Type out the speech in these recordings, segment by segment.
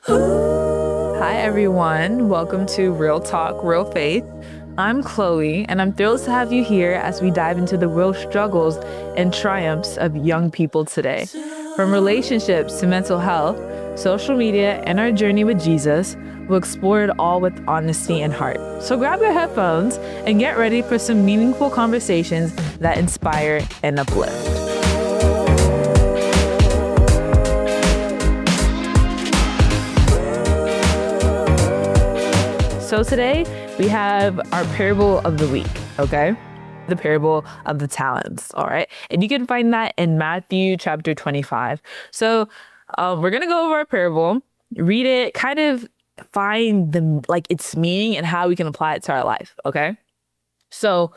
Hi, everyone. Welcome to Real Talk, Real Faith. I'm Chloe, and I'm thrilled to have you here as we dive into the real struggles and triumphs of young people today. From relationships to mental health, social media, and our journey with Jesus, we'll explore it all with honesty and heart. So grab your headphones and get ready for some meaningful conversations that inspire and uplift. So today we have our parable of the week, okay? The parable of the talents, all right? And you can find that in Matthew chapter 25. So we're gonna go over our parable, read it, kind of find its meaning and how we can apply it to our life, okay? So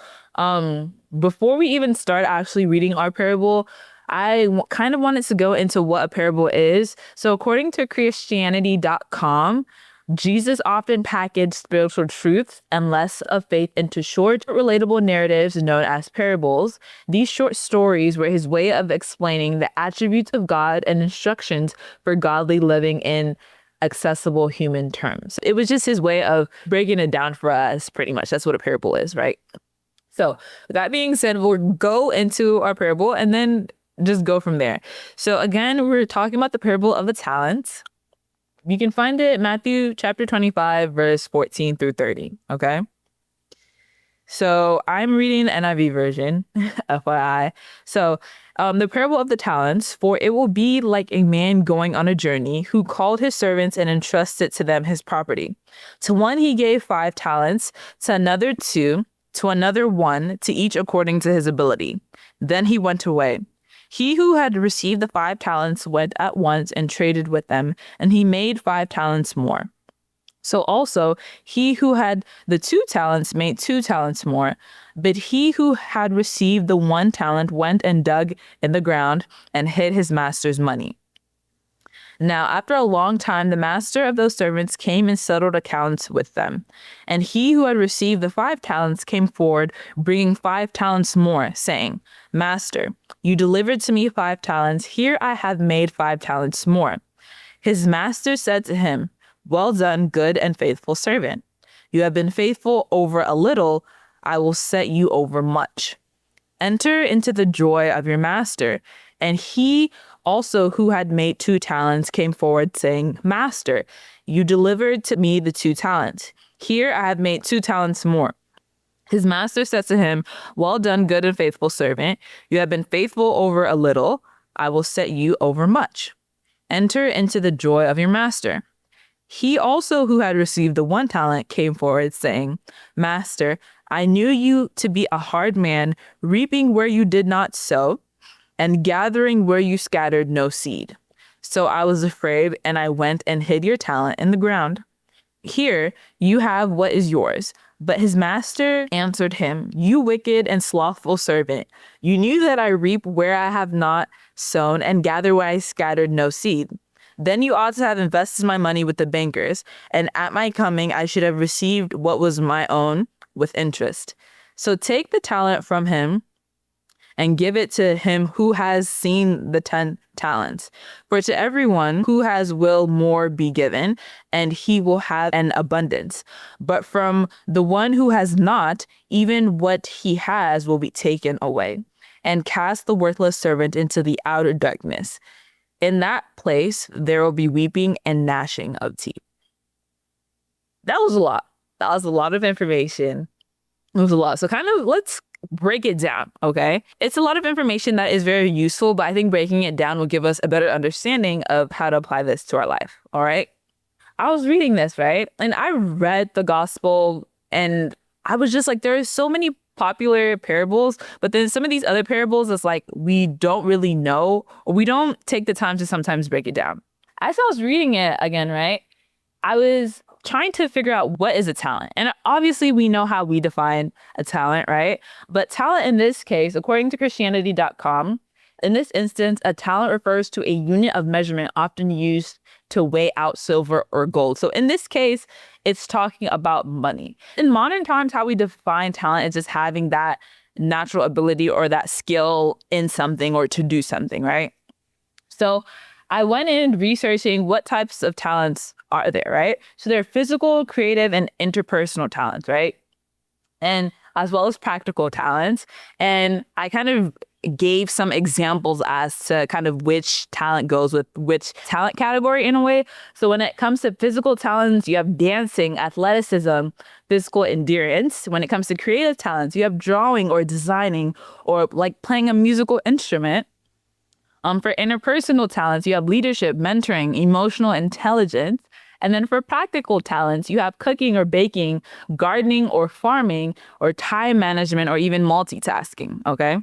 before we even start actually reading our parable, I kind of wanted to go into what a parable is. So according to Christianity.com, Jesus often packaged spiritual truths and less of faith into short, relatable narratives known as parables. These short stories were his way of explaining the attributes of God and instructions for godly living in accessible human terms. It was just his way of breaking it down for us, pretty much. That's what a parable is, right? So with that being said, we'll go into our parable and then just go from there. So again, we're talking about the parable of the talents. You can find it Matthew chapter 25, verse 14 through 30, okay? So I'm reading the NIV version, FYI. So the parable of the talents, for it will be like a man going on a journey who called his servants and entrusted to them his property. To one he gave 5 talents, to another 2, to another 1, to each according to his ability. Then he went away. He who had received the 5 talents went at once and traded with them, and he made 5 talents more. So also, he who had the 2 talents made 2 talents more. But he who had received the 1 talent went and dug in the ground and hid his master's money. Now, after a long time, the master of those servants came and settled accounts with them. And he who had received the 5 talents came forward, bringing 5 talents more, saying, Master, you delivered to me 5 talents. Here I have made 5 talents more. His master said to him, Well done, good and faithful servant. You have been faithful over a little. I will set you over much. Enter into the joy of your master. And he also who had made 2 talents came forward saying, Master, you delivered to me the 2 talents. Here I have made 2 talents more. His master said to him, Well done, good and faithful servant. You have been faithful over a little. I will set you over much. Enter into the joy of your master. He also who had received the 1 talent came forward saying, Master, I knew you to be a hard man, reaping where you did not sow, and gathering where you scattered no seed. So I was afraid, and I went and hid your talent in the ground. Here you have what is yours. But his master answered him, You wicked and slothful servant. You knew that I reap where I have not sown, and gather where I scattered no seed. Then you ought to have invested my money with the bankers, and at my coming I should have received what was my own with interest. So take the talent from him and give it to him who has seen the 10 talents. For to everyone who has will more be given, and he will have an abundance. But from the one who has not, even what he has will be taken away. And cast the worthless servant into the outer darkness. In that place, there will be weeping and gnashing of teeth. That was a lot. That was a lot of information. It was a lot. So let's break it down, okay? It's a lot of information that is very useful, but I think breaking it down will give us a better understanding of how to apply this to our life, all right? I was reading this, right? And I read the gospel and I was just like, there are so many popular parables, but then some of these other parables is like, we don't really know, or we don't take the time to sometimes break it down. As I was reading it again, right? I was trying to figure out what is a talent. And obviously we know how we define a talent, right? But talent in this case, according to Christianity.com, in this instance, a talent refers to a unit of measurement often used to weigh out silver or gold. So in this case, it's talking about money. In modern times, how we define talent is just having that natural ability or that skill in something or to do something, right? So I went in researching what types of talents are there, right? So there are physical, creative, and interpersonal talents, right? And as well as practical talents. And I kind of gave some examples as to kind of which talent goes with which talent category in a way. So when it comes to physical talents, you have dancing, athleticism, physical endurance. When it comes to creative talents, you have drawing or designing or like playing a musical instrument. For interpersonal talents, you have leadership, mentoring, emotional intelligence. And then for practical talents, you have cooking or baking, gardening or farming, or time management, or even multitasking, okay?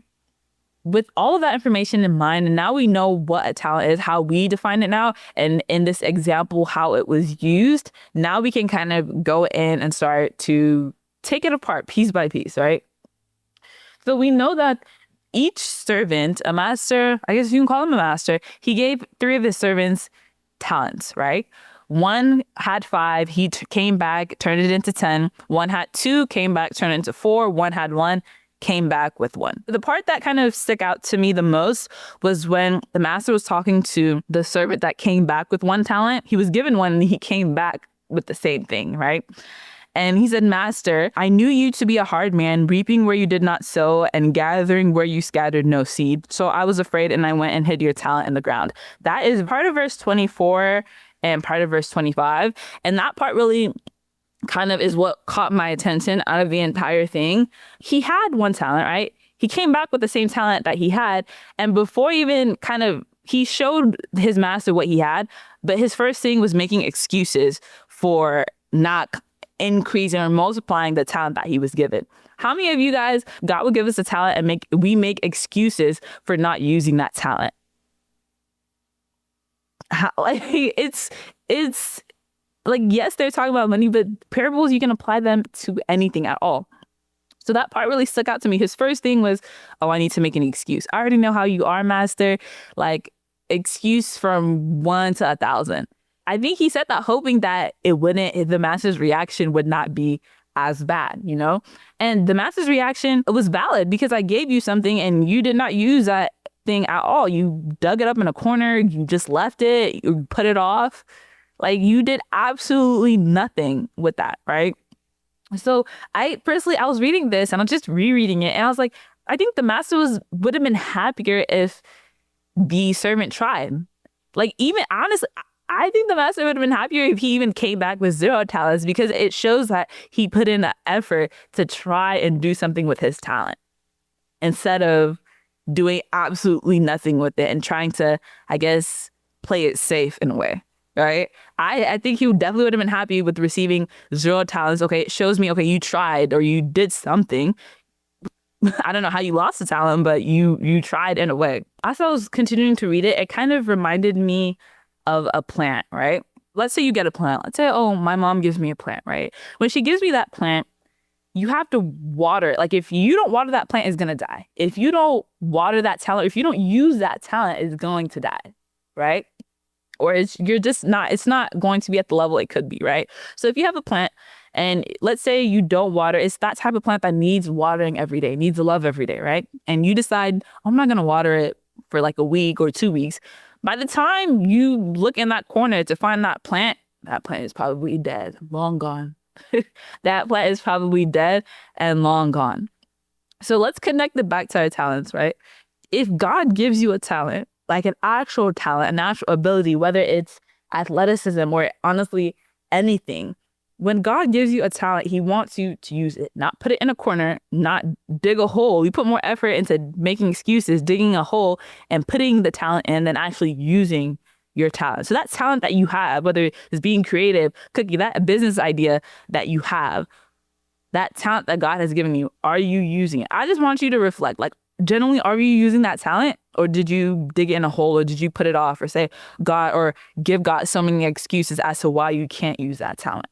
With all of that information in mind, and now we know what a talent is, how we define it now, and in this example, how it was used, now we can kind of go in and start to take it apart piece by piece, right? So we know that each servant, a master, I guess you can call him a master, he gave 3 of his servants talents, right? One had 5, he came back, turned it into 10. One had 2, came back, turned it into 4. One had 1, came back with 1. The part that kind of stuck out to me the most was when the master was talking to the servant that came back with 1 talent. He was given 1 and he came back with the same thing, right? And he said, Master, I knew you to be a hard man, reaping where you did not sow and gathering where you scattered no seed. So I was afraid and I went and hid your talent in the ground. That is part of verse 24 and part of verse 25. And that part really kind of is what caught my attention out of the entire thing. He had 1 talent, right? He came back with the same talent that he had. And before even kind of, he showed his master what he had, but his first thing was making excuses for not increasing or multiplying the talent that he was given. How many of you guys, God will give us a talent and we make excuses for not using that talent? It's like, yes, they're talking about money, but parables, you can apply them to anything at all. So that part really stuck out to me. His first thing was, oh, I need to make an excuse. I already know how you are, master. Like, excuse from 1 to 1,000. I think he said that hoping that the master's reaction would not be as bad, you know? And the master's reaction was valid because I gave you something and you did not use that thing at all. You dug it up in a corner. You just left it. You put it off. Like, you did absolutely nothing with that, right? So I was reading this and I'm just rereading it. And I was like, I think the master would have been happier if the servant tried. Like, even honestly, I think the master would have been happier if he even came back with 0 talents because it shows that he put in the effort to try and do something with his talent instead of doing absolutely nothing with it and trying to, I guess, play it safe in a way, right? I think he definitely would have been happy with receiving 0 talents. Okay, it shows me, okay, you tried or you did something. I don't know how you lost the talent, but you tried in a way. As I was continuing to read it, it kind of reminded me of a plant, right? Let's say you get a plant. Let's say, oh, my mom gives me a plant, right? When she gives me that plant, you have to water it. Like, if you don't water that plant, it's going to die. If you don't water that talent, if you don't use that talent, it's going to die, right? Or it's not going to be at the level it could be, right? So if you have a plant and let's say you don't water, it's that type of plant that needs watering every day, needs love every day, right? And you decide, I'm not going to water it for like a week or 2 weeks. By the time you look in that corner to find that plant is probably dead, long gone. That plant is probably dead and long gone. So let's connect it back to our talents, right? If God gives you a talent, like an actual talent, an actual ability, whether it's athleticism or honestly anything, when God gives you a talent, he wants you to use it, not put it in a corner, not dig a hole. You put more effort into making excuses, digging a hole and putting the talent in than actually using your talent. So that talent that you have, whether it's being creative, cooking, that business idea that you have, that talent that God has given you, are you using it? I just want you to reflect, like, generally, are you using that talent, or did you dig it in a hole, or did you put it off, or say God, or give God so many excuses as to why you can't use that talent?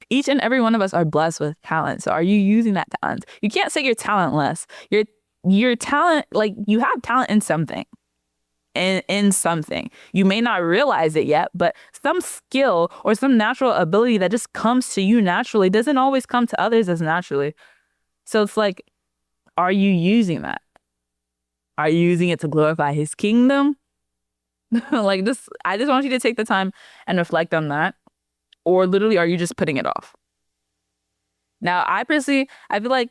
Each and every one of us are blessed with talent. So are you using that talent? You can't say you're talentless. Your talent, like, you have talent in something. In something. You may not realize it yet, but some skill or some natural ability that just comes to you naturally doesn't always come to others as naturally. So it's like, are you using that? Are you using it to glorify his kingdom? Like this, I just want you to take the time and reflect on that. Or literally, are you just putting it off? Now, I feel like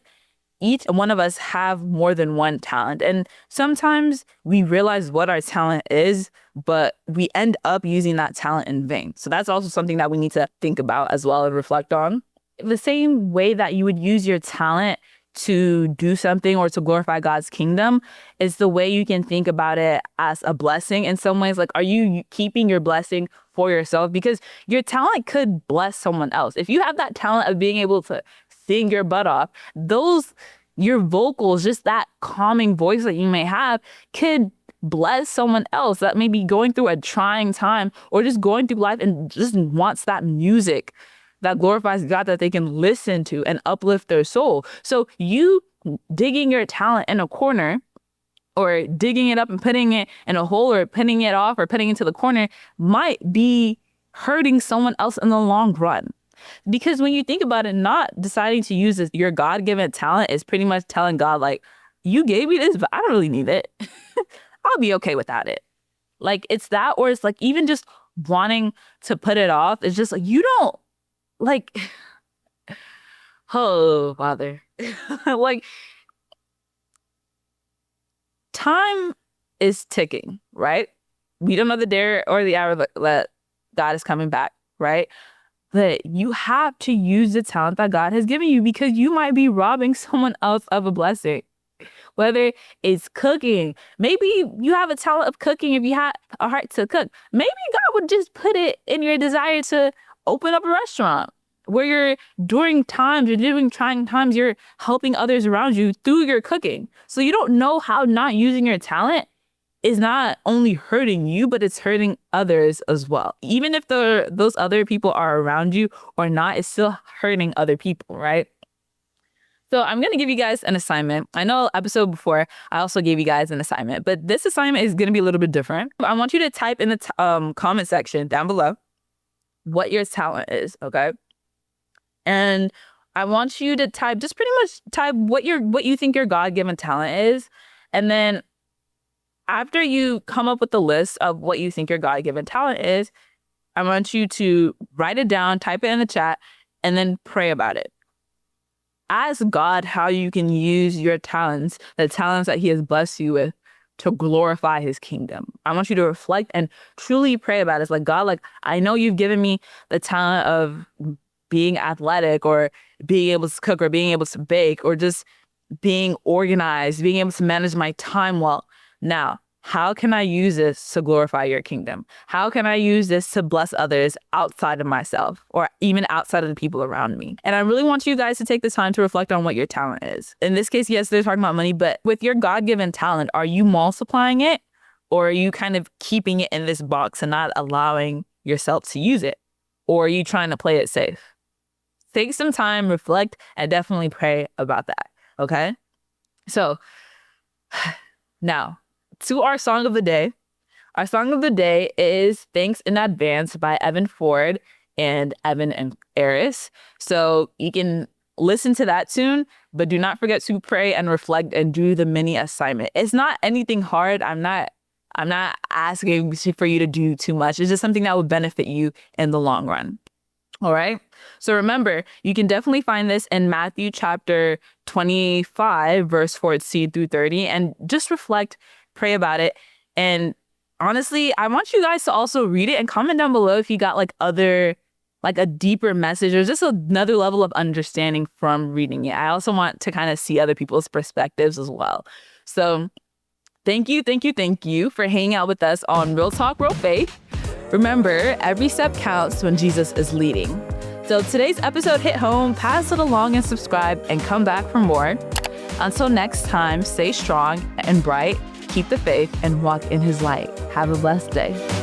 each one of us have more than one talent. And sometimes we realize what our talent is, but we end up using that talent in vain. So that's also something that we need to think about as well and reflect on. The same way that you would use your talent to do something or to glorify God's kingdom is the way you can think about it as a blessing in some ways. Like, are you keeping your blessing for yourself? Because your talent could bless someone else. If you have that talent of being able to sing your butt off, your vocals, just that calming voice that you may have, could bless someone else that may be going through a trying time or just going through life and just wants that music that glorifies God that they can listen to and uplift their soul. So you digging your talent in a corner or digging it up and putting it in a hole or putting it off or putting it to the corner might be hurting someone else in the long run. Because when you think about it, not deciding to use your God-given talent is pretty much telling God, like, you gave me this, but I don't really need it. I'll be okay without it. Like, it's that, or it's like even just wanting to put it off. It's just like, you don't, like, oh, Father. Like, time is ticking, right? We don't know the day or the hour that God is coming back, right? But you have to use the talent that God has given you because you might be robbing someone else of a blessing. Whether it's cooking, maybe you have a talent of cooking if you have a heart to cook. Maybe God would just put it in your desire to open up a restaurant where you're during trying times, you're helping others around you through your cooking. So you don't know how not using your talent is not only hurting you, but it's hurting others as well. Even if those other people are around you or not, it's still hurting other people, right? So I'm going to give you guys an assignment. I know episode before, I also gave you guys an assignment, but this assignment is going to be a little bit different. I want you to type in the comment section down below what your talent is, okay? And I want you to just pretty much type what you think your God-given talent is. And then after you come up with the list of what you think your God-given talent is, I want you to write it down, type it in the chat, and then pray about it. Ask God how you can use your talents, the talents that He has blessed you with, to glorify His kingdom. I want you to reflect and truly pray about it. It's like, God, like, I know you've given me the talent of being athletic or being able to cook or being able to bake or just being organized, being able to manage my time well. Now, how can I use this to glorify your kingdom? How can I use this to bless others outside of myself or even outside of the people around me? And I really want you guys to take the time to reflect on what your talent is. In this case, yes, they're talking about money, but with your God-given talent, are you multiplying it or are you kind of keeping it in this box and not allowing yourself to use it? Or are you trying to play it safe? Take some time, reflect, and definitely pray about that, okay? So now, to our song of the day. Our song of the day is Thanks in Advance by Evan Ford and Evan and Eris. So you can listen to that tune, but do not forget to pray and reflect and do the mini assignment. It's not anything hard. I'm not asking for you to do too much. It's just something that will benefit you in the long run. All right. So remember, you can definitely find this in Matthew chapter 25, verse 14 through 30, and just reflect, pray about it. And honestly, I want you guys to also read it and comment down below if you got like a deeper message or just another level of understanding from reading it. I also want to kind of see other people's perspectives as well. So thank you for hanging out with us on Real Talk, Real Faith. Remember, every step counts when Jesus is leading. So today's episode hit home, pass it along and subscribe and come back for more. Until next time, stay strong and bright, keep the faith and walk in His light. Have a blessed day.